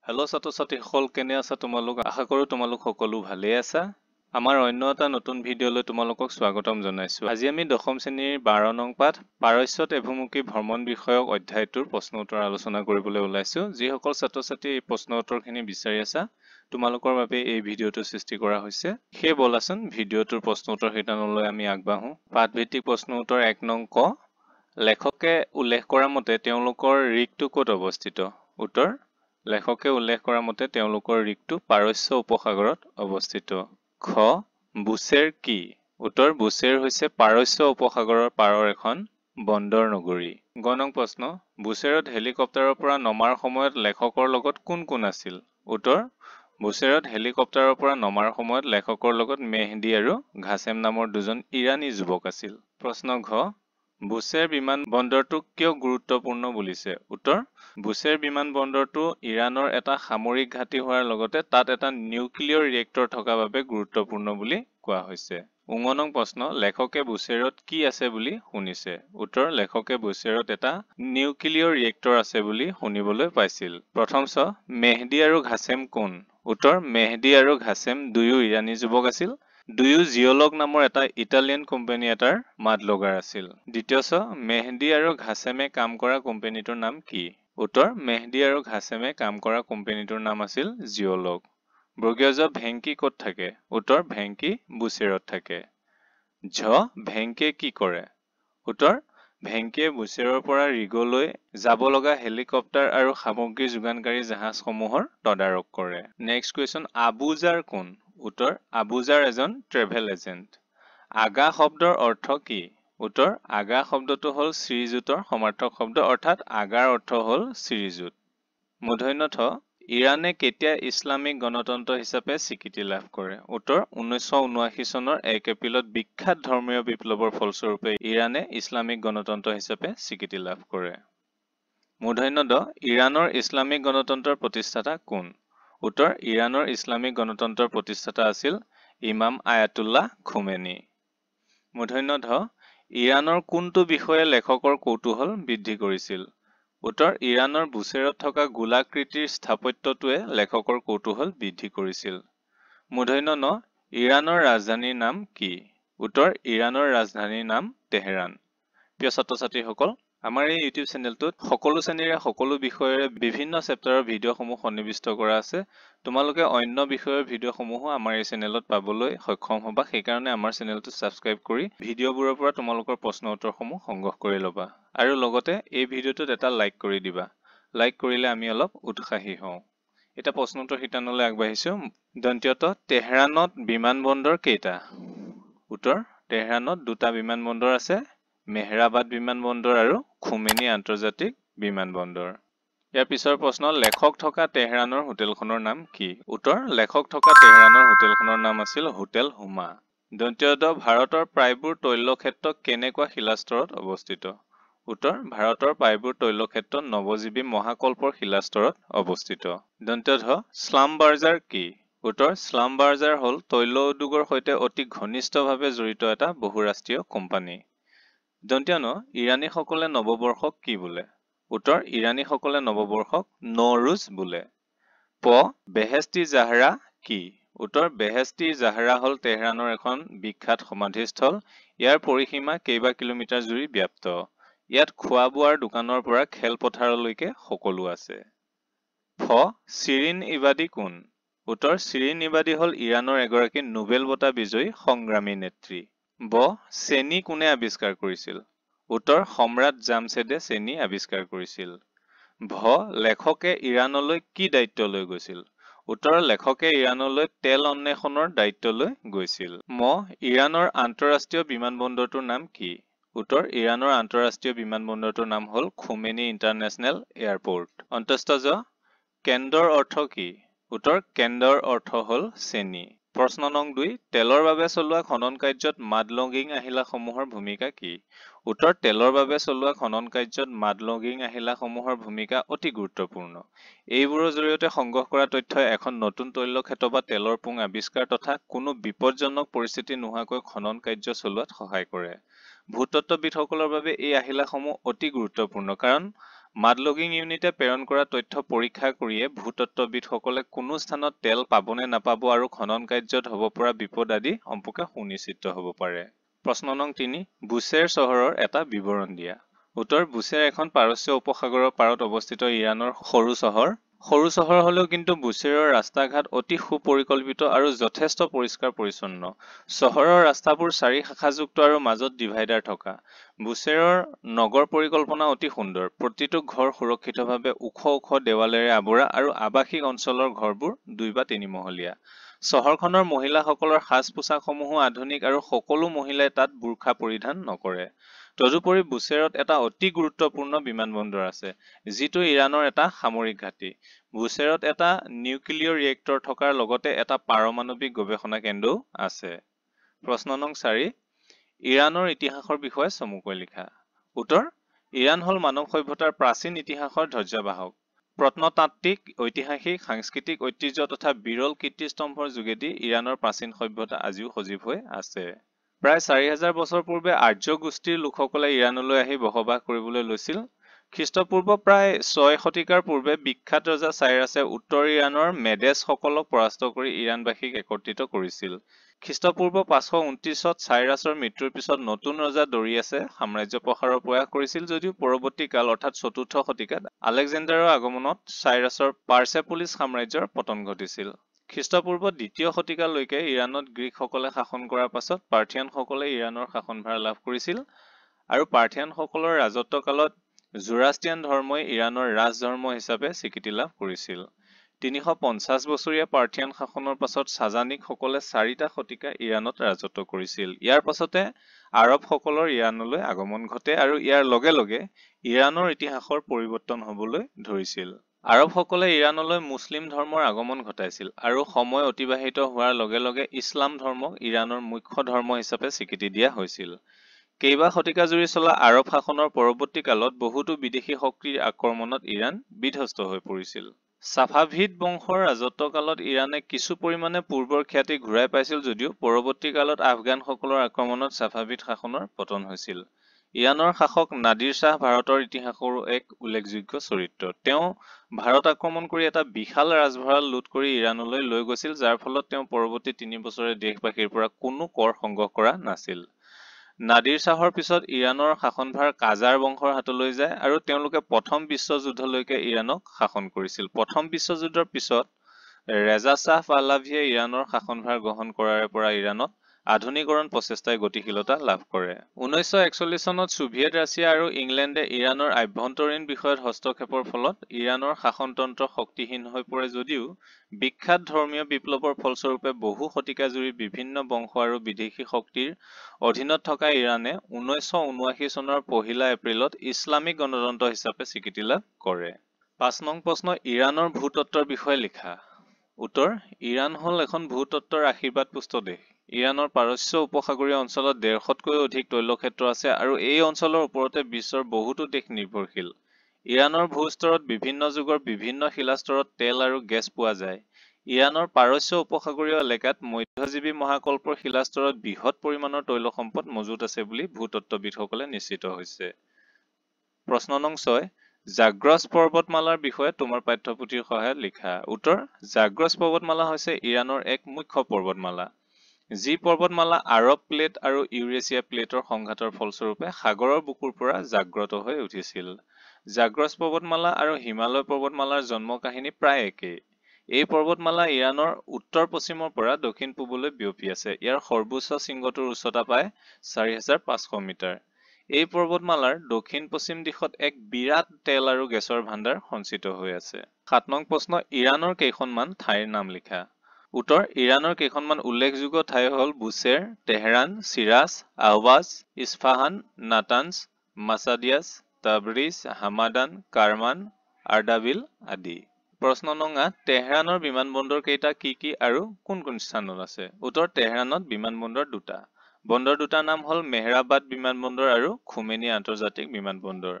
Hello' ছাত্ৰ-ছাত্ৰীসকল, কেনে আছা তোমালোক? আশা কৰোঁ তোমালোক সকলো ভালেই আছা। আমাৰ অন্য এটা নতুন ভিডিঅ'লৈ তোমালোকক স্বাগতম জনাইছোঁ। আজি আমি 10ম শ্ৰেণীৰ 12 নং পাঠ পাৰস্যত এভুমুখী ভ্ৰমণ বিষয়ক অধ্যায়টোৰ প্ৰশ্ন উত্তৰ আলোচনা কৰিবলৈ ওলাইছোঁ। যিসকল ছাত্ৰ-ছাত্ৰী এই প্ৰশ্ন উত্তৰখিনি বিচাৰি আছা, তোমালোকৰ বাবে এই ভিডিঅ'টো সৃষ্টি কৰা হৈছে। সেই বলাচোন ভিডিঅ'টোৰ প্ৰশ্ন উত্তৰ শিতানলৈ আমি আগবাঢ়ো। পাঠভিত্তিক প্ৰশ্ন উত্তৰ 1 নং ক। লেখকে উল্লেখ কৰা মতে তেওঁলোকৰ ঋকটো ক'ত অৱস্থিত? উত্তৰ: লেখকে উল্লেখ কৰা মতে তেওঁলোকৰ ঋকটো পাৰস্য উপসাগৰত অৱস্থিত। খ. বুছেৰ কি? উত্তৰ: বুছেৰ হৈছে পাৰস্য উপসাগৰৰ পাৰৰ এখন বন্দৰ নগৰী। গ নং প্ৰশ্ন: বুছেৰত হেলিকপ্টাৰৰ পৰা নমাৰ সময়ত লেখকৰ লগত কোন কোন আছিল? উত্তৰ: বুছেৰত হেলিকপ্টাৰৰ পৰা নমাৰ সময়ত লেখকৰ লগত মেহদী আৰু ঘাছেম নামৰ দুজন ইৰাণী যুৱক আছিল। প্ৰশ্ন ঘ. বুছেৰ বিমান বন্দৰটোক কিয় গুৰুত্বপূৰ্ণ বুলিছে? উত্তৰ: বুছেৰ বিমান বন্দৰটো ইৰাণৰ এটা সামৰিক ঘাটি হোৱাৰ লগতে তাত এটা নিউক্লিয়াৰ ৰিয়েক্টৰ থকা বাবে গুৰুত্বপূৰ্ণ বুলি কোৱা হৈছে। 9 নং প্ৰশ্ন: লেখকে বুছেৰত কি আছে বুলি শুনিছে? উত্তৰ: লেখকে বুছেৰত এটা নিউক্লিয়াৰ ৰিয়েক্টৰ আছে বুলি শুনিবলৈ পাইছিল। প্ৰথম চ. মেহদী আৰু ঘাছেম কোন? উত্তৰ: মেহদী আৰু ঘাছেম দুয়ো ইৰাণী যুৱক আছিল। দুয়ো জিঅলগ নামৰ এটা ইটালিয়ান কোম্পানী এটাৰ মাদলগাৰ আছিল। দ্বিতীয় চ. মেহদী আৰু ঘাছেমে কাম কৰা কোম্পানীটোৰ নাম কি? উত্তৰ: মেহদী আৰু ঘাছেমে কাম কৰা কোম্পানীটোৰ নাম আছিল জিঅলগ। বৰ্গীয় জ. ভেংকি ক'ত থাকে? উত্তৰ: ভেংকি বুছেৰত থাকে। ঝ. ভেংকিয়ে কি কৰে? উত্তৰ: ভেংকিয়ে বুছেৰৰ পৰা ৰিগলৈ যাব লগা হেলিকপ্টাৰ আৰু সামগ্ৰী যোগানকাৰী জাহাজসমূহৰ তদাৰক কৰে। নেক্সট কুৱেশ্যন: আবুজাৰ কোন? উত্তৰ: আবুজাৰ এজন ট্ৰেভেল এজেণ্ট। আগা শব্দৰ অৰ্থ কি? উত্তৰ: আগা শব্দটো হ'ল শ্ৰীযুতৰ সমাৰ্থক শব্দ, অৰ্থাৎ আগাৰ অৰ্থ হ'ল শ্ৰীযুত। মূৰ্ধন্য ঠ. ইৰাণে কেতিয়া ইছলামিক গণতন্ত্ৰ হিচাপে স্বীকৃতি লাভ কৰে? উত্তৰ: 1979 চনৰ 1 এপ্ৰিলত বিখ্যাত ধৰ্মীয় বিপ্লৱৰ ফলস্বৰূপে ইৰাণে ইছলামিক গণতন্ত্ৰ হিচাপে স্বীকৃতি লাভ কৰে। মূৰ্ধন্য ড. ইৰাণৰ ইছলামিক গণতন্ত্ৰৰ প্ৰতিষ্ঠাতা কোন? উত্তৰ: ইৰাণৰ ইছলামিক গণতন্ত্ৰৰ প্ৰতিষ্ঠাতা আছিল ইমাম আয়াতুল্লাহ খোমেনি। মূৰ্ধন্য ধ. ইৰাণৰ কোনটো বিষয়ে লেখকৰ কৌতূহল বৃদ্ধি কৰিছিল? উত্তৰ: ইৰাণৰ বুছেৰত থকা গোলাকৃতিৰ স্থাপত্যটোৱে লেখকৰ কৌতূহল বৃদ্ধি কৰিছিল। মূৰ্ধন্য ন. ইৰাণৰ ৰাজধানীৰ নাম কি? উত্তৰ: ইৰাণৰ ৰাজধানীৰ নাম তেহৰান। প্ৰিয় ছাত্ৰ-ছাত্ৰীসকল, আমাৰ এই ইউটিউব চেনেলটোত সকলো শ্ৰেণীৰে সকলো বিষয়ৰে বিভিন্ন চেপ্টাৰৰ ভিডিঅ'সমূহ সন্নিৱিষ্ট কৰা আছে। তোমালোকে অন্য বিষয়ৰ ভিডিঅ'সমূহো আমাৰ এই চেনেলত পাবলৈ সক্ষম হ'বা। সেইকাৰণে আমাৰ চেনেলটো ছাবস্ক্ৰাইব কৰি ভিডিঅ'বোৰৰ পৰা তোমালোকৰ প্ৰশ্ন উত্তৰসমূহ সংগ্ৰহ কৰি ল'বা। আৰু লগতে এই ভিডিঅ'টোত এটা লাইক কৰি দিবা। লাইক কৰিলে আমি অলপ উৎসাহী হওঁ। এতিয়া প্ৰশ্ন উত্তৰ শিতানলৈ আগবাঢ়িছোঁ। দন্ত্যত তেহৰানত বিমানবন্দৰ কেইটা? উত্তৰ: তেহৰানত দুটা বিমানবন্দৰ আছে, মেহৰাবাদ বিমানবন্দৰ আৰু খোমেনি আন্তৰ্জাতিক বিমানবন্দৰ। ইয়াৰ পিছৰ প্ৰশ্ন: লেখক থকা তেহৰানৰ হোটেলখনৰ নাম কি? উত্তৰ: লেখক থকা তেহৰানৰ হোটেলখনৰ নাম আছিল হোটেল হুমা। দন্ত্য ভাৰতৰ প্ৰায়বোৰ তৈলক্ষেত্ৰ কেনেকুৱা শিলাস্তৰত অৱস্থিত? উত্তৰ: ভাৰতৰ প্ৰায়বোৰ তৈলক্ষেত্ৰ নৱজীৱী মহাকল্পৰ শিলাস্তৰত অৱস্থিত। দন্ত্য ধ. স্লাম বাৰ্জাৰ কি? উত্তৰ: স্লাম বাৰ্জাৰ হ'ল তৈল উদ্যোগৰ সৈতে অতি ঘনিষ্ঠভাৱে জড়িত এটা বহুৰাষ্ট্ৰীয় কোম্পানী। দন্ত্য ন. ইৰাণীসকলে নৱবৰ্ষক কি বোলে? উত্তৰ: ইৰাণীসকলে নৱবৰ্ষক নৌৰুজ বোলে। প. বেহেস্তি জাহৰা কি? উত্তৰ: বেহেস্তি জাহৰা হ'ল তেহৰানৰ এখন বিখ্যাত সমাধিস্থল। ইয়াৰ পৰিসীমা কেইবা কিলোমিটাৰ জুৰি ব্যাপ্ত। ইয়াত খোৱা-বোৱাৰ দোকানৰ পৰা খেলপথাৰলৈকে সকলো আছে। ফ. শিৰিন ইবাদী কোন? উত্তৰ: শিৰিন ইবাদী হ'ল ইৰাণৰ এগৰাকী নোবেল বঁটা বিজয়ী সংগ্ৰামী নেত্ৰী। ব. চেনি কোনে আৱিষ্কাৰ কৰিছিল? উত্তৰ: সম্ৰাট জামছেদে চেনি আৱিষ্কাৰ কৰিছিল। ভ. লেখকে ইৰাণলৈ কি দায়িত্ব লৈ গৈছিল? উত্তৰ: লেখকে ইৰাণলৈ তেল অন্বেষণৰ দায়িত্ব লৈ গৈছিল। ম. ইৰাণৰ আন্তঃৰাষ্ট্ৰীয় বিমানবন্দৰটোৰ নাম কি? উত্তৰ: ইৰাণৰ আন্তঃৰাষ্ট্ৰীয় বিমানবন্দৰটোৰ নাম হ'ল খোমেনি ইণ্টাৰনেশ্যনেল এয়াৰপোৰ্ট। অন্তস্থ জ. কেন্দ্ৰৰ অৰ্থ কি? উত্তৰ: কেন্দ্ৰৰ অৰ্থ হ'ল চেনি। প্ৰশ্ন নং 2: তেলৰ বাবে চলোৱা খনন কাৰ্যত মাডলগিং আহিলাসমূহৰ ভূমিকা কি? উত্তৰ: তেলৰ বাবে চলোৱা খনন কাৰ্যত মাডলগিং আহিলাসমূহৰ ভূমিকা অতি গুৰুত্বপূৰ্ণ। এইবোৰৰ জৰিয়তে সংগ্ৰহ কৰা তথ্যই এখন নতুন তৈলক্ষেত্ৰ বা তেলৰ পুং আৱিষ্কাৰ তথা কোনো বিপদজনক পৰিস্থিতি নোহোৱাকৈ খনন কাৰ্য চলোৱাত সহায় কৰে। ভূতত্ত্ববিদসকলৰ বাবে এই আহিলাসমূহ অতি গুৰুত্বপূৰ্ণ, কাৰণ মাডলগিং ইউনিটে প্ৰেৰণ কৰা তথ্য পৰীক্ষা কৰিয়ে ভূতত্ত্ববিদসকলে কোনো স্থানত তেল পাবনে নাপাব আৰু খনন কাৰ্যত হ'ব পৰা বিপদ আদি সম্পৰ্কে সুনিশ্চিত হ'ব পাৰে। প্ৰশ্ন নং 3, বুছেৰ চহৰৰ এটা বিৱৰণ দিয়া। উত্তৰ, বুছেৰ এখন পাৰস্য উপসাগৰৰ পাৰত অৱস্থিত ইৰাণৰ সৰু চহৰ। সৰু চহৰ হলেও কিন্তু বুছেৰৰ ৰাস্তা ঘাট অতি সুপৰিকল্পিত আৰু যথেষ্ট পৰিষ্কাৰ পৰিচ্ছন্ন। চহৰৰ ৰাস্তাবোৰ চাৰি শাখাযুক্ত আৰু মাজত ডিভাইডাৰ থকা। বুছেৰৰ নগৰ পৰিকল্পনা অতি সুন্দৰ। প্ৰতিটো ঘৰ সুৰক্ষিতভাৱে ওখ ওখ দেৱালেৰে আৱৰা আৰু আৱাসিক অঞ্চলৰ ঘৰবোৰ 2 বা 3 মহলীয়া। চহৰখনৰ মহিলাসকলৰ সাজ-পোছাকসমূহো আধুনিক আৰু সকলো মহিলাই তাত বুৰ্খা পৰিধান নকৰে। তদুপৰি বুছেৰত এটা অতি গুৰুত্বপূৰ্ণ বিমানবন্দৰ আছে, যিটো ইৰাণৰ এটা সামৰিক ঘাটি। বুছেৰত এটা নিউক্লিয়াৰ ৰিয়েক্টৰ থকাৰ লগতে এটা পাৰমাণৱিক গৱেষণা কেন্দ্ৰও আছে। প্ৰশ্ন নং 4, ইৰাণৰ ইতিহাসৰ বিষয়ে চমুকৈ লিখা। উত্তৰ, ইৰাণ হ'ল মানৱ সভ্যতাৰ প্ৰাচীন ইতিহাসৰ ধ্বজাবাহক। প্ৰত্নতাত্ত্বিক, ঐতিহাসিক, সাংস্কৃতিক ঐতিহ্য তথা বিৰল কীৰ্তিস্তম্ভৰ যোগেদি ইৰাণৰ প্ৰাচীন সভ্যতা আজিও সজীৱ হৈ আছে। প্ৰায় 4000 বছৰ পূৰ্বে আৰ্য গোষ্ঠীৰ লোকসকলে ইৰাণলৈ আহি বসবাস কৰিবলৈ লৈছিল। খ্ৰীষ্টপূৰ্ব প্ৰায় 6 শতিকাৰ পূৰ্বে বিখ্যাত ৰজা চাইৰাছে উত্তৰ ইৰাণৰ মেদেছসকলক পৰাস্ত কৰি ইৰাণবাসীক একত্ৰিত কৰিছিল। খ্ৰীষ্টপূৰ্ব 529ত চাইৰাছৰ মৃত্যুৰ পিছত নতুন ৰজা দৰিয়াছে সাম্ৰাজ্য প্ৰসাৰৰ প্ৰয়াস কৰিছিল যদিও পৰৱৰ্তী কাল অৰ্থাৎ 4ৰ্থ শতিকাত আলেকজেণ্ডাৰৰ আগমনত চাইৰাছৰ পাৰ্চেপোলিছ সাম্ৰাজ্যৰ পতন ঘটিছিল। খ্ৰীষ্টপূৰ্ব 2য় শতিকালৈকে ইৰাণত গ্ৰীকসকলে শাসন কৰাৰ পাছত পাৰ্থিয়ানসকলে ইৰাণৰ শাসনভাৰ লাভ কৰিছিল আৰু পাৰ্থিয়ানসকলৰ ৰাজত্ব কালত জোৰাষ্ট্ৰিয়ান ধৰ্মই ইৰাণৰ ৰাজধৰ্ম হিচাপে স্বীকৃতি লাভ কৰিছিল। 350 বছৰীয়া পাৰ্থিয়ান শাসনৰ পাছত চাজানিকসকলে 4টা শতিকা ইৰাণত ৰাজত্ব কৰিছিল। ইয়াৰ পাছতে আৰবসকলৰ ইৰাণলৈ আগমন ঘটে আৰু ইয়াৰ লগে লগে ইৰাণৰ ইতিহাসৰ পৰিৱৰ্তন হ'বলৈ ধৰিছিল। আৰবসকলে ইৰাণলৈ মুছলিম ধৰ্মৰ আগমন ঘটাইছিল আৰু সময় অতিবাহিত হোৱাৰ লগে লগে ইছলাম ধৰ্মক ইৰাণৰ মুখ্য ধৰ্ম হিচাপে স্বীকৃতি দিয়া হৈছিল। কেইবা শতিকা জুৰি চলা আৰব শাসনৰ পৰৱৰ্তী কালত বহুতো বিদেশী শক্তিৰ আক্ৰমণত ইৰাণ বিধ্বস্ত হৈ পৰিছিল। ছাফাভিদ বংশৰ ৰাজত্বকালত ইৰাণে কিছু পৰিমাণে পূৰ্বৰ খ্যাতি ঘূৰাই পাইছিল যদিও পৰৱৰ্তী কালত আফগানসকলৰ আক্ৰমণত ছাফাভিদ শাসনৰ পতন হৈছিল। ইৰাণৰ শাসক নাদিৰ শ্বাহ ভাৰতৰ ইতিহাসৰো এক উল্লেখযোগ্য চৰিত্ৰ। তেওঁ ভাৰত আক্ৰমণ কৰি এটা বিশাল ৰাজভঁৰাল লুট কৰি ইৰাণলৈ লৈ গৈছিল, যাৰ ফলত তেওঁ পৰৱৰ্তী 3 বছৰে দেশবাসীৰ পৰা কোনো কৰ সংগ্ৰহ কৰা নাছিল। নাদিৰ শ্বাহৰ পিছত ইৰাণৰ শাসনভাৰ কাজাৰ বংশৰ হাতলৈ যায় আৰু তেওঁলোকে প্ৰথম বিশ্বযুদ্ধলৈকে ইৰাণক শাসন কৰিছিল। প্ৰথম বিশ্বযুদ্ধৰ পিছত ৰেজা শ্বাহ পাহলাভিয়ে ইৰাণৰ শাসনভাৰ গ্ৰহণ কৰাৰে পৰা ইৰাণত আধুনিকৰণ প্ৰচেষ্টাই গতিশীলতা লাভ কৰে। 1941 চনত ছোভিয়েট ৰাছিয়া আৰু ইংলেণ্ডে ইৰাণৰ আভ্যন্তৰীণ বিষয়ত হস্তক্ষেপৰ ফলত ইৰাণৰ শাসনতন্ত্ৰ শক্তিহীন হৈ পৰে যদিও বিখ্যাত ধৰ্মীয় বিপ্লৱৰ ফলস্বৰূপে বহু শতিকা জুৰি বিভিন্ন বংশ আৰু বিদেশী শক্তিৰ অধীনত থকা ইৰাণে 1979 চনৰ 1 এপ্ৰিলত ইছলামিক গণতন্ত্ৰ হিচাপে স্বীকৃতি লাভ কৰে। 5 নং প্ৰশ্ন, ইৰাণৰ ভূতত্ত্বৰ বিষয়ে লিখা। উত্তৰ, ইৰাণ হ'ল এখন ভূতত্ত্বৰ আশীৰ্বাদপুষ্ট দেশ। ইৰাণৰ পাৰস্য উপসাগৰীয় অঞ্চলত 150তকৈও অধিক তৈলক্ষেত্ৰ আছে আৰু এই অঞ্চলৰ ওপৰতে বিশ্বৰ বহুতো দেশ নিৰ্ভৰশীল। ইৰাণৰ ভূস্তৰত বিভিন্ন যুগৰ বিভিন্ন শিলাস্তৰত তেল আৰু গেছ পোৱা যায়। ইৰাণৰ পাৰস্য উপসাগৰীয় এলেকাত মধ্যজীৱী মহাকল্পৰ শিলাস্তৰত বৃহৎ পৰিমাণৰ তৈল সম্পদ মজুত আছে বুলি ভূতত্ত্ববিদসকলে নিশ্চিত হৈছে। প্ৰশ্ন নং 6, জাগ্ৰছ পৰ্বতমালাৰ বিষয়ে তোমাৰ পাঠ্যপুথিৰ সহায়ত লিখা। উত্তৰ, জাগ্ৰছ পৰ্বতমালা হৈছে ইৰাণৰ এক মুখ্য পৰ্বতমালা। যি পৰ্বতমালা আৰব প্লেট আৰু ইউৰেছিয়া প্লেটৰ সংঘাতৰ ফলস্বৰূপে সাগৰৰ বুকুৰ পৰা জাগ্ৰত হৈ উঠিছিল। জাগ্ৰছ পৰ্বতমালা আৰু হিমালয় পৰ্বতমালাৰ জন্ম কাহিনী প্ৰায় একেই। এই পৰ্বতমালা ইৰাণৰ উত্তৰ-পশ্চিমৰ পৰা দক্ষিণ-পূবলৈ বিয়পি আছে। ইয়াৰ সৰ্বোচ্চ শৃংগটোৰ উচ্চতা প্ৰায় 4500 মিটাৰ। এই পৰ্বতমালাৰ দক্ষিণ-পশ্চিম দিশত এক বিৰাট তেল আৰু গেছৰ ভাণ্ডাৰ সঞ্চিত হৈ আছে। 7 নং প্ৰশ্ন, ইৰাণৰ কেইখনমান ঠাইৰ নাম লিখা। উত্তৰ, ইৰাণৰ কেইখনমান উল্লেখযোগ্য ঠাই হ'ল Bushehr, Tehran, Shiraz, Ahvaz, Isfahan, Natanz, মাছাদিয়াছ, তাবৰিজ, হামাদান, কাৰমান, আৰ্দাবিল আদি। প্ৰশ্ন নং 8, তেহৰানৰ বিমানবন্দৰ কেইটা কি কি আৰু কোন কোন স্থানত আছে? উত্তৰ, তেহৰানত বিমানবন্দৰ 2টা। বন্দৰ দুটাৰ নাম হ'ল মেহৰাবাদ বিমানবন্দৰ আৰু খুমেনি আন্তৰ্জাতিক বিমানবন্দৰ।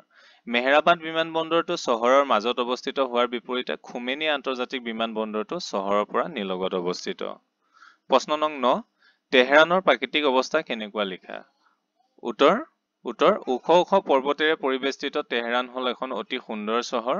মেহৰাবাদ বিমানবন্দৰটো চহৰৰ মাজত অৱস্থিত হোৱাৰ বিপৰীতে খুমেনি আন্তৰ্জাতিক বিমানবন্দৰটো চহৰৰ পৰা নিলগত অৱস্থিত। প্ৰশ্ন নং 9, তেহৰানৰ প্ৰাকৃতিক অৱস্থা কেনেকুৱা লিখা। উত্তৰ, উত্তৰ ওখ ওখ পৰ্বতেৰে পৰিবেষ্টিত তেহৰান হ'ল এখন অতি সুন্দৰ চহৰ।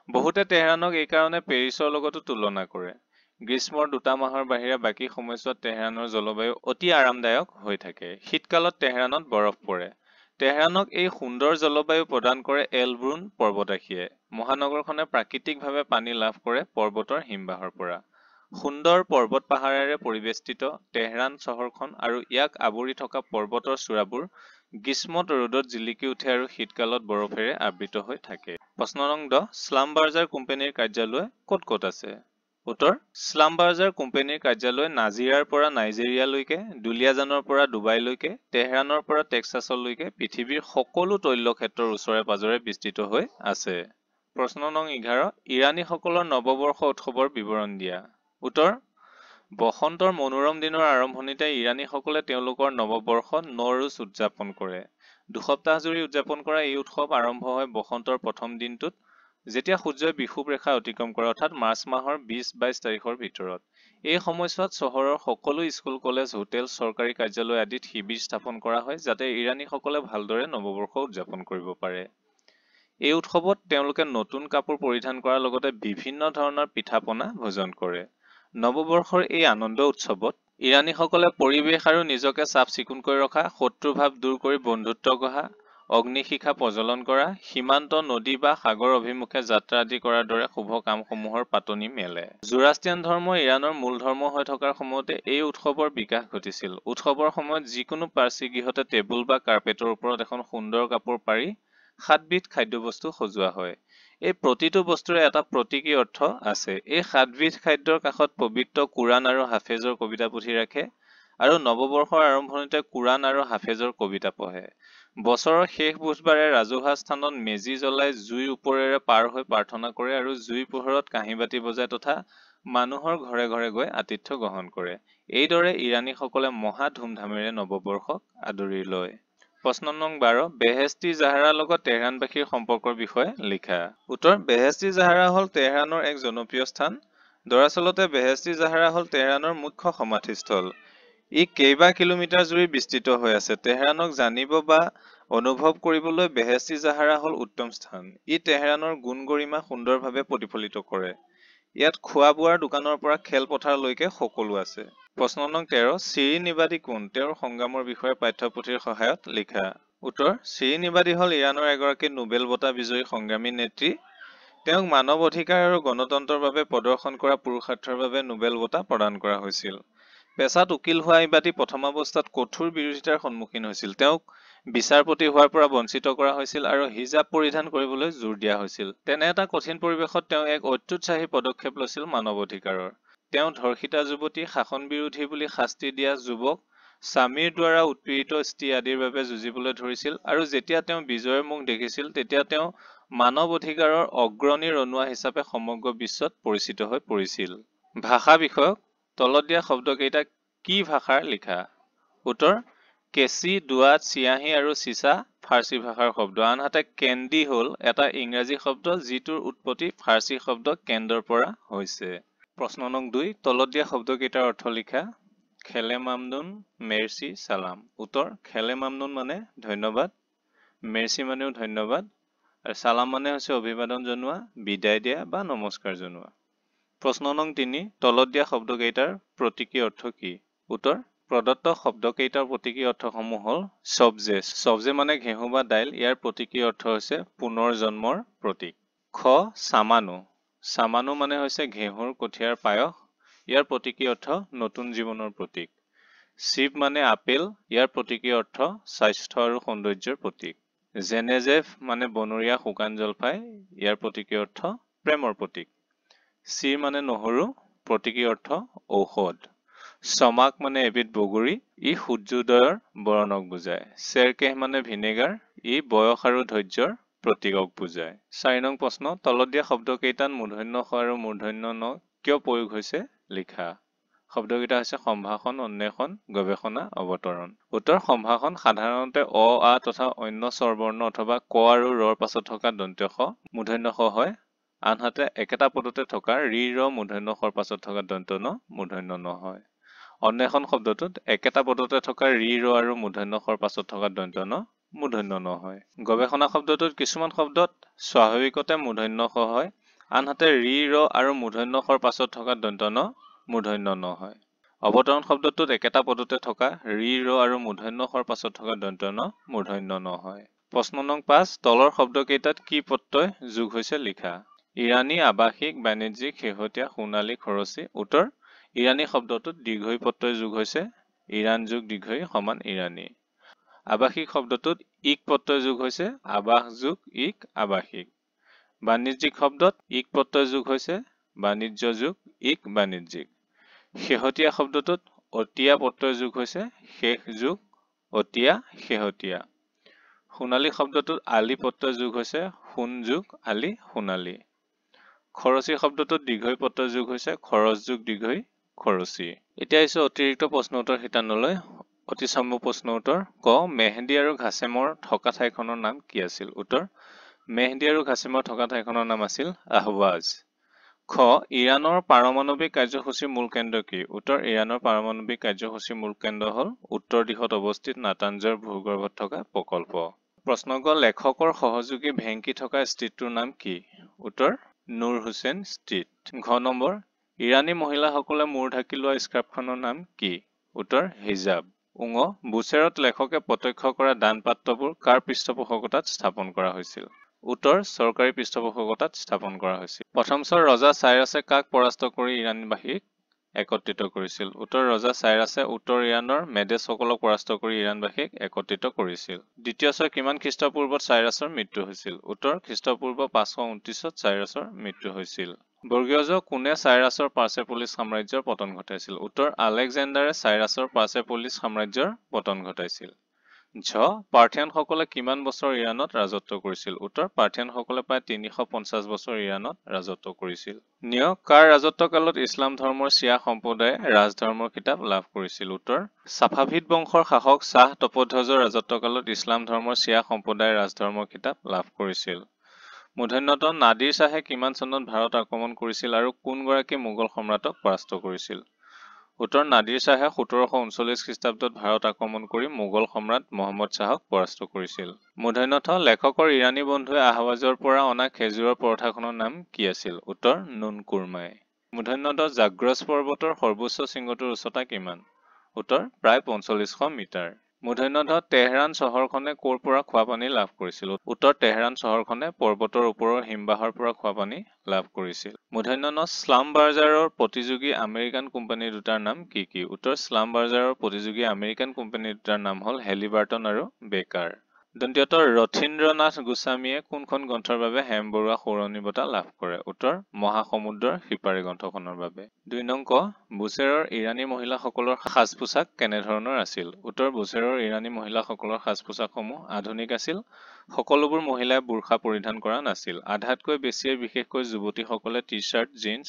বহুতে তেহৰানক এই কাৰণে পেৰিছৰ লগতো তুলনা কৰে। গ্ৰীষ্মৰ 2টা মাহৰ বাহিৰে বাকী সময়ছোৱাত তেহৰানৰ জলবায়ু অতি আৰামদায়ক হৈ থাকে। শীতকালত তেহৰানত বৰফ পৰে। তেহৰানক এই সুন্দৰ জলবায়ু প্ৰদান কৰে এলব্ৰুন পৰ্বতাশীয়ে। মহানগৰখনে প্ৰাকৃতিকভাৱে পানী লাভ কৰে পৰ্বতৰ হিমবাহৰ পৰা। সুন্দৰ পৰ্বত পাহাৰেৰে পৰিবেষ্টিত তেহৰান চহৰখন আৰু ইয়াক আৱৰি থকা পৰ্বতৰ চূড়াবোৰ গ্ৰীষ্মত ৰ'দত জিলিকি উঠে আৰু শীতকালত বৰফেৰে আবৃত হৈ থাকে। প্ৰশ্ন নং 10 স্লামবাৰ্জাৰ কোম্পানীৰ কাৰ্যালয় ক'ত ক'ত আছে? উত্তৰ স্লামবাৰ্জাৰ কোম্পানীৰ কাৰ্যালয় নাজিৰাৰ পৰা নাইজেৰিয়ালৈকে, দুলিয়াজানৰ পৰা ডুবাইলৈকে, তেহৰানৰ পৰা টেক্সাছলৈকে পৃথিৱীৰ সকলো তৈলক্ষেত্ৰৰ ওচৰে পাজৰে বিস্তৃত হৈ আছে। প্ৰশ্ন নং 11 ইৰানীসকলৰ নৱবৰ্ষ উৎসৱৰ বিৱৰণ দিয়া। উত্তৰ বসন্তৰ মনোৰম দিনৰ আৰম্ভণিতে ইৰানীসকলে তেওঁলোকৰ নৱবৰ্ষ নৱৰোজ উদযাপন কৰে। দুসপ্তাহ জুৰি উদযাপন কৰা এই উৎসৱ আৰম্ভ হয় বসন্তৰ প্ৰথম দিনটোত, যেতিয়া সূৰ্যই বিষুৱ ৰেখা অতিক্ৰম কৰে, অৰ্থাৎ মাৰ্চ মাহৰ 20-22 তাৰিখৰ ভিতৰত। এই সময়ছোৱাত চহৰৰ সকলো স্কুল, কলেজ, হোটেল, চৰকাৰী কাৰ্যালয় আদিত শিবিৰ স্থাপন কৰা হয় যাতে ইৰানীসকলে ভালদৰে নৱবৰ্ষ উদযাপন কৰিব পাৰে। এই উৎসৱত তেওঁলোকে নতুন কাপোৰ পৰিধান কৰাৰ লগতে বিভিন্ন ধৰণৰ পিঠা-পনা ভোজন কৰে। নৱবৰ্ষৰ এই আনন্দ উৎসৱত ইৰানীসকলে পৰিৱেশ আৰু নিজকে চাফ চিকুণকৈ ৰখা, শত্ৰুভাৱ দূৰ কৰি বন্ধুত্ব গঢ়া, অগ্নিশিখা প্ৰজ্বলন কৰা, সীমান্ত নদী বা সাগৰ অভিমুখে যাত্ৰা আদি কৰাৰ দৰে শুভ কামসমূহৰ পাতনি মেলে। জোৰাষ্ট্ৰিয়ান ধৰ্ম ইৰাণৰ মূল ধৰ্ম হৈ থকাৰ সময়তে এই উৎসৱৰ বিকাশ ঘটিছিল। উৎসৱৰ সময়ত যিকোনো পাৰ্চী গৃহতে টেবুল বা কাৰ্পেটৰ ওপৰত এখন সুন্দৰ কাপোৰ পাৰি 7 বিধ খাদ্যবস্তু সজোৱা হয়। এই প্ৰতিটো বস্তুৰে এটা প্ৰতীকী অৰ্থ আছে। এই 7 বিধ খাদ্যৰ কাষত পবিত্ৰ কুৰাণ আৰু হাফেজৰ কবিতা পুথি ৰাখে আৰু নৱবৰ্ষৰ আৰম্ভণিতে কুৰাণ আৰু হাফেজৰ কবিতা পঢ়ে। বছৰৰ শেষ বুধবাৰে ৰাজহুৱা স্থানত মেজি জ্বলাই জুইৰ ওপৰেৰে পাৰ হৈ প্ৰাৰ্থনা কৰে আৰু জুইৰ পোহৰত কাঁহী বাতি বজায় তথা মানুহৰ ঘৰে ঘৰে গৈ আতিথ্য গ্ৰহণ কৰে। এইদৰে ইৰানীসকলে মহা ধুমধামেৰে নৱবৰ্ষক আদৰি লয়। প্ৰশ্ন নং 12 বেহেস্তি জাহাৰাৰ লগত তেহৰানবাসীৰ সম্পৰ্কৰ বিষয়ে লিখা। উত্তৰ বেহেস্তি জাহাৰা হ'ল তেহৰানৰ এক জনপ্ৰিয় স্থান। দৰাচলতে বেহেস্তি জাহাৰা হ'ল তেহৰানৰ মুখ্য সমাধিস্থল। ই কেইবা কিলোমিটাৰ জুৰি বিস্তৃত হৈ আছে। তেহৰানক জানিব বা অনুভৱ কৰিবলৈ বেহেস্তি জাহাৰা হ'ল উত্তম স্থান। ই তেহৰানৰ গুণ গৰিমা সুন্দৰভাৱে প্ৰতিফলিত কৰে। ইয়াত খোৱা বোৱাৰ দোকানৰ পৰা খেলপথাৰলৈকে সকলো আছে। প্ৰশ্ন নং 13 শ্ৰীনিবাদী কোন? তেওঁৰ সংগ্ৰামৰ বিষয়ে পাঠ্যপুথিৰ সহায়ত লিখা। উত্তৰ শ্ৰীনিবাদী হ'ল ইৰাণৰ এগৰাকী নোবেল বঁটা বিজয়ী সংগ্ৰামী নেত্ৰী। তেওঁক মানৱ অধিকাৰ আৰু গণতন্ত্ৰৰ বাবে প্ৰদৰ্শন কৰা পুৰুষাৰ্থৰ বাবে নোবেল বঁটা প্ৰদান কৰা হৈছিল। পেছাত উকিল হোৱা ইবাদী প্ৰথমাৱস্থাত কঠোৰ বিৰোধিতাৰ সন্মুখীন হৈছিল। তেওঁক বিচাৰপতি হোৱাৰ পৰা বঞ্চিত কৰা হৈছিল আৰু হিজাব পৰিধান কৰিবলৈ জোৰ দিয়া হৈছিল। তেনে এটা কঠিন পৰিৱেশত তেওঁ এক অত্যুৎসাহী পদক্ষেপ লৈছিল মানৱ অধিকাৰৰ। তেওঁ ধৰ্ষিতা যুৱতী, শাসন বিৰোধী বুলি শাস্তি দিয়া যুৱক, স্বামীৰ দ্বাৰা উৎপীড়িত স্ত্ৰী আদিৰ বাবে যুঁজিবলৈ ধৰিছিল আৰু যেতিয়া তেওঁ বিজয়ৰ মুখ দেখিছিল তেতিয়া তেওঁ মানৱ অধিকাৰৰ অগ্ৰণী ৰনুৱা হিচাপে সমগ্ৰ বিশ্বত পৰিচিত হৈ পৰিছিল। ভাষা বিষয়ক তলত দিয়া শব্দকেইটা কি ভাষাৰ লিখা? উত্তৰ কেঁচি, দোৱাত, চিয়াহী আৰু চিচা ফাৰ্চী ভাষাৰ শব্দ। আনহাতে কেণ্ডি হ'ল এটা ইংৰাজী শব্দ যিটোৰ উৎপত্তি ফাৰ্চী শব্দ কেণ্ডৰ পৰা হৈছে। প্ৰশ্ন নং 2 তলত দিয়া শব্দকেইটাৰ অৰ্থ লিখা। খেলে মামনুন, মেৰচি, চালাম। উত্তৰ খেলে মামনুন মানে ধন্যবাদ, মেৰচি মানেও ধন্যবাদ আৰু চালাম মানে হৈছে অভিবাদন জনোৱা, বিদায় দিয়া বা নমস্কাৰ জনোৱা। প্ৰশ্ন নং 3 তলত দিয়া শব্দকেইটাৰ প্ৰতীকী অৰ্থ কি? উত্তৰ প্ৰদত্ত শব্দকেইটাৰ প্ৰতীকী অৰ্থসমূহ হ'ল চবজে। চবজে মানে ঘেঁহু বা দাইল। ইয়াৰ প্ৰতীকী অৰ্থ হৈছে পুনৰ জন্মৰ প্ৰতীক। খ চামানু। চামানু মানে হৈছে ঘেঁহুৰ কঠিয়াৰ পায়স। ইয়াৰ প্ৰতীকী অৰ্থ নতুন জীৱনৰ প্ৰতীক। শিৱ মানে আপেল। ইয়াৰ প্ৰতীকী অৰ্থ স্বাস্থ্য আৰু সৌন্দৰ্যৰ প্ৰতীক। জেনেজেভ মানে বনৰীয়া শুকান জলফাই। ইয়াৰ প্ৰতীকী অৰ্থ প্ৰেমৰ প্ৰতীক। চিৰ মানে নহৰু। প্ৰতীকী অৰ্থ ঔষধ। চমাক মানে এবিধ বগৰী। ই সূৰ্যোদয়ৰ বৰণক বুজায়। চেৰকেহ মানে ভিনেগাৰ। ই বয়স আৰু ধৈৰ্যৰ প্ৰতীকক বুজায়। 4 নং প্ৰশ্ন তলত দিয়া শব্দকেইটাত মূৰ্ধন্য ষ আৰু মূৰ্ধন্য ন কিয় প্ৰয়োগ হৈছে লিখা। শব্দকেইটা হৈছে সম্ভাষণ, অন্বেষণ, গৱেষণা, অৱতৰণ। উত্তৰ সম্ভাষণ সাধাৰণতে অ, আ তথা অন্য স্বৰবৰ্ণ অথবা ক আৰু ৰৰ পাছত থকা দন্ত্য স মূৰ্ধন্য ষ হয়। আনহাতে একেটা পদতে থকা ৰি, ৰ মূৰ্ধন্য শৰ পাছত থকা দন্ত্য ন মূৰ্ধন্য ন হয়। অন্বেষণ শব্দটোত একেটা পদতে থকা ৰি, ৰ আৰু মূৰ্ধন্য শৰ পাছত থকা দন্ত্য ন মূৰ্ধন্য ন হয়। গৱেষণা শব্দটোত কিছুমান শব্দত স্বাভাৱিকতে মূৰ্ধন্য স হয়, আনহাতে ৰি ৰ আৰু মূৰ্ধন্য খৰ পাছত থকা দন্ত ন মূৰ্ধন্য ন হয়। অৱতৰণ শব্দটোত একেটা পদতে থকা ৰি ৰ আৰু মূৰ্ধন্য খৰ পাছত থকা দন্ত ন মূৰ্ধন্য ন হয়। প্ৰশ্ন নং 5, তলৰ শব্দকেইটাত কি প্ৰত্যয় যোগ হৈছে লিখা। ইৰাণী, আৱাসিক, বাণিজ্যিক, শেহতীয়া, সোণালী, খৰচী। উত্তৰ, ইৰাণী শব্দটোত দীৰ্ঘই প্ৰত্যয় যোগ হৈছে। ইৰাণ যোগ দীৰ্ঘই সমান ইৰাণী। আৱাসিক শব্দটোত ইক প্ৰত্যয় যোগ হৈছে। আৱাস যোগ ইক আৱাসিক। বাণিজ্যিক শব্দত ইক প্ৰত্যয় যোগ হৈছে। বাণিজ্য যোগ ইক বাণিজ্যিক। শেহতীয়া শব্দটোত অতীয়া প্ৰত্যয় যোগ হৈছে। শেষ যোগ অতীয়া শেহতীয়া। সোণালী শব্দটোত আলি প্ৰত্যয় যোগ হৈছে। সোণ যোগ আলি সোণালী। খৰচী শব্দটোত দীৰ্ঘই প্ৰত্যয় যোগ হৈছে। খৰচ যোগ দীৰ্ঘই খৰচী। এতিয়া আহিছো অতিৰিক্ত প্ৰশ্ন উত্তৰ শিতানলৈ। অতি সম্ভৱ প্ৰশ্ন উত্তৰ। ক, মেহদী আৰু ঘাছেমৰ থকা ঠাইখনৰ নাম কি আছিল? উত্তৰ, মেহদী আৰু ঘাছেমৰ থকা ঠাইখনৰ নাম আছিল আহৱাজ। খ, ইৰাণৰ পাৰমাণৱিক কাৰ্যসূচীৰ মূল কেন্দ্ৰ কি? উত্তৰ, ইৰাণৰ পাৰমাণৱিক কাৰ্যসূচীৰ মূল কেন্দ্ৰ হ'ল উত্তৰ দিশত অৱস্থিত নাতাঞ্জৰ ভূগৰ্ভত থকা প্ৰকল্প। প্ৰশ্ন ক, লেখকৰ সহযোগী ভেংকি থকা ষ্ট্ৰীটটোৰ নাম কি? উত্তৰ, নুৰ হুছেইন ষ্ট্ৰীট। ঘ নম্বৰ, ইৰাণী মহিলাসকলে মূৰ ঢাকি লোৱা স্কাৰ্ফখনৰ নাম কি? উত্তৰ, হিজাব। উঙ, বুচেৰত লেখকে প্ৰত্যক্ষ কৰা দান পাত্ৰবোৰ কাৰ পৃষ্ঠপোষকতাত স্থাপন কৰা হৈছিল? উত্তৰ, চৰকাৰী পৃষ্ঠপোষকতাত স্থাপন কৰা হৈছিল। প্ৰথমচৰ ৰজা চাইৰাছে কাক পৰাস্ত কৰি ইৰাণবাসীক একত্ৰিত কৰিছিল? উত্তৰ, ৰজা চাইৰাছে উত্তৰ ইৰাণৰ মেদেছসকলক পৰাস্ত কৰি ইৰাণবাসীক একত্ৰিত কৰিছিল। দ্বিতীয়চৰ কিমান খ্ৰীষ্টপূৰ্বত চাইৰাছৰ মৃত্যু হৈছিল? উত্তৰ, খ্ৰীষ্টপূৰ্ব 529ত চাইৰাছৰ মৃত্যু হৈছিল। বৰ্গীয় জ, কোনে চাইৰাছৰ পাৰ্চেপলিছ সাম্ৰাজ্যৰ পতন ঘটাইছিল? উত্তৰ, আলেকজেণ্ডাৰে চাইৰাছৰ পাৰ্চেপলিছ সাম্ৰাজ্যৰ পতন ঘটাইছিল। ঝ, পাৰ্থিয়ানসকলে কিমান বছৰ ইৰাণত ৰাজত্ব কৰিছিল? উত্তৰ, পাৰ্থিয়ানসকলে প্ৰায় 350 বছৰ ইৰাণত ৰাজত্ব কৰিছিল। নিয়, কাৰ ৰাজত্বকালত ইছলাম ধৰ্মৰ চিয়া সম্প্ৰদায়ে ৰাজধৰ্মৰ খিতাপ লাভ কৰিছিল? উত্তৰ, ছাফাভিদ বংশৰ শাসক শ্বাহ তপধ্বজৰ ৰাজত্বকালত ইছলাম ধৰ্মৰ চিয়া সম্প্ৰদায়ে ৰাজধৰ্মৰ খিতাপ লাভ কৰিছিল। মূৰ্ধন্যত, নাদিৰ শ্বাহে কিমান চনত ভাৰত আক্ৰমণ কৰিছিল আৰু কোনগৰাকী মোগল সম্ৰাটক পৰাস্ত কৰিছিল? উত্তৰ, নাদিৰ শ্বাহে 1739 খ্ৰীষ্টাব্দত ভাৰত আক্ৰমণ কৰি মোগল সম্ৰাট মহম্মদ শ্বাহক পৰাস্ত কৰিছিল। মূৰ্ধন্যথ, লেখকৰ ইৰাণী বন্ধুৱে আহৱাজৰ পৰা অনা খেজুৰৰ পৰঠাখনৰ নাম কি আছিল? উত্তৰ, নুন কুৰমাই। মূৰ্ধন্যত, জাগ্ৰজ পৰ্বতৰ সৰ্বোচ্চ শৃংগটোৰ উচ্চতা কিমান? উত্তৰ, প্ৰায় 4500 মিটাৰ। মূৰ্ধন্যত, তেহৰান চহৰখনে ক'ৰ পৰা খোৱাপানী লাভ কৰিছিল? উত্তৰ, তেহৰান চহৰখনে পৰ্বতৰ ওপৰৰ হিমবাহৰ পৰা খোৱাপানী লাভ কৰিছিল। মূৰ্ধন্য, স্লাম-বাৰ্জাৰৰ প্ৰতিযোগী আমেৰিকান কোম্পানী দুটাৰ নাম কি কি? উত্তৰ, স্লাম-বাৰ্জাৰৰ প্ৰতিযোগী আমেৰিকান কোম্পানী দুটাৰ নাম হ'ল হেলিবাৰ্টন আৰু বেকাৰ। দন্ত্যত, ৰথীন্দ্ৰনাথ গোস্বামীয়ে কোনখন গ্ৰন্থৰ বাবে হেম বৰুৱা সৌৰণী বঁটা লাভ কৰে? উত্তৰ, মহাসমুদ্ৰৰ সিপাৰে গ্ৰন্থখনৰ বাবে। 2 নং ক, বুচেৰৰ ইৰাণী মহিলাসকলৰ সাজ-পোছাক কেনেধৰণৰ আছিল? উত্তৰ, বুচেৰৰ ইৰাণী মহিলাসকলৰ সাজ-পোছাকসমূহ আধুনিক আছিল। সকলোবোৰ মহিলাই বুৰ্খা পৰিধান কৰা নাছিল। আধাতকৈ বেছিয়ে বিশেষকৈ যুৱতীসকলে টি-চাৰ্ট, জিন্স,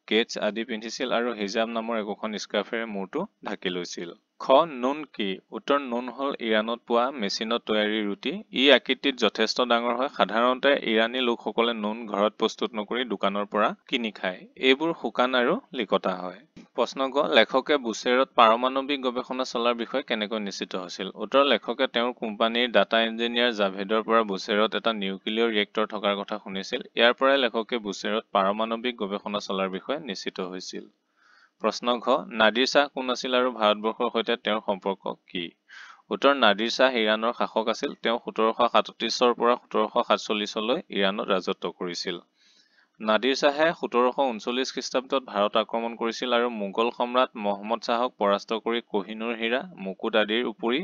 কেটছ আদি পিন্ধিছিল আৰু হিজাব নামৰ একোখন স্কাৰ্ফেৰে মূৰটো ঢাকি লৈছিল। খ, নুন কি? উত্তৰ, নুন হ'ল ইৰাণত পোৱা মেচিনত তৈয়াৰী ৰুটি। ই আকৃতিত যথেষ্ট ডাঙৰ হয়। সাধাৰণতে ইৰাণী লোকসকলে নুন ঘৰত প্ৰস্তুত নকৰি দোকানৰ পৰা কিনি খায়। এইবোৰ শুকান আৰু লিকতা হয়। প্ৰশ্ন ক, লেখকে বুচেৰত পাৰমাণৱিক গৱেষণা চলাৰ বিষয়ে কেনেকৈ নিশ্চিত হৈছিল? উত্তৰ, লেখকে তেওঁৰ কোম্পানীৰ ডাটা ইঞ্জিনিয়াৰ জাভেদৰ পৰা বুচেৰত এটা নিউক্লিয়াৰ ৰিয়েক্টৰ থকাৰ কথা শুনিছিল। ইয়াৰ পৰাই লেখকে বুচেৰত পাৰমাণৱিক গৱেষণা চলাৰ বিষয়ে নিশ্চিত হৈছিল। প্ৰশ্ন ঘ, নাদিৰ শ্বাহ কোন আছিল আৰু ভাৰতবৰ্ষৰ সৈতে তেওঁৰ সম্পৰ্ক কি? উত্তৰ, নাদিৰ শ্বাহ ইৰাণৰ শাসক আছিল। তেওঁ 1737 পৰা 1747 ইৰাণত ৰাজত্ব কৰিছিল। নাদিৰ শ্বাহে 1739 খ্ৰীষ্টাব্দত ভাৰত আক্ৰমণ কৰিছিল আৰু মোগল সম্ৰাট মহম্মদ শ্বাহক পৰাস্ত কৰি কোহিনুৰ হীৰা, মুকুট আদিৰ উপৰি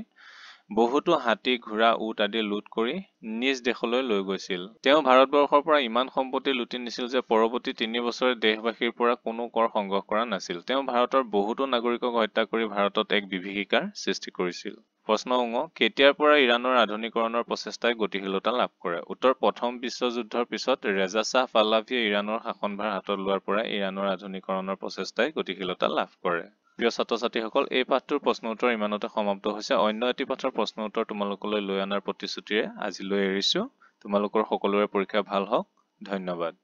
বহুতো হাতী, ঘোঁৰা, উট আদি লুট কৰি নিজ দেশলৈ লৈ গৈছিল। তেওঁ ভাৰতবৰ্ষৰ পৰা ইমান সম্পত্তি লুটি নিছিল যে পৰৱৰ্তী 3 বছৰে দেশবাসীৰ পৰা কোনো কৰ সংগ্ৰহ কৰা নাছিল। তেওঁ ভাৰতৰ বহুতো নাগৰিকক হত্যা কৰি ভাৰতত এক বিভীষিকাৰ সৃষ্টি কৰিছিল। প্ৰশ্ন উঙ, কেতিয়াৰ পৰা ইৰাণৰ আধুনিকৰণৰ প্ৰচেষ্টাই গতিশীলতা লাভ কৰে? উত্তৰ, প্ৰথম বিশ্বযুদ্ধৰ পিছত ৰেজা শ্বাহ পাহ্লাভিয়ে ইৰাণৰ শাসনভাৰ হাতত লোৱাৰ পৰা ইৰাণৰ আধুনিকৰণৰ প্ৰচেষ্টাই গতিশীলতা লাভ কৰে। প্ৰিয় ছাত্ৰ-ছাত্ৰীসকল, এই পাঠটোৰ প্ৰশ্ন উত্তৰ ইমানতে সমাপ্ত হৈছে। অন্য এটি পাঠৰ প্ৰশ্ন উত্তৰ তোমালোকলৈ লৈ অনাৰ প্ৰতিশ্ৰুতিৰে আজিলৈ এৰিছো। তোমালোকৰ সকলোৰে পৰীক্ষা ভাল হওক। ধন্যবাদ।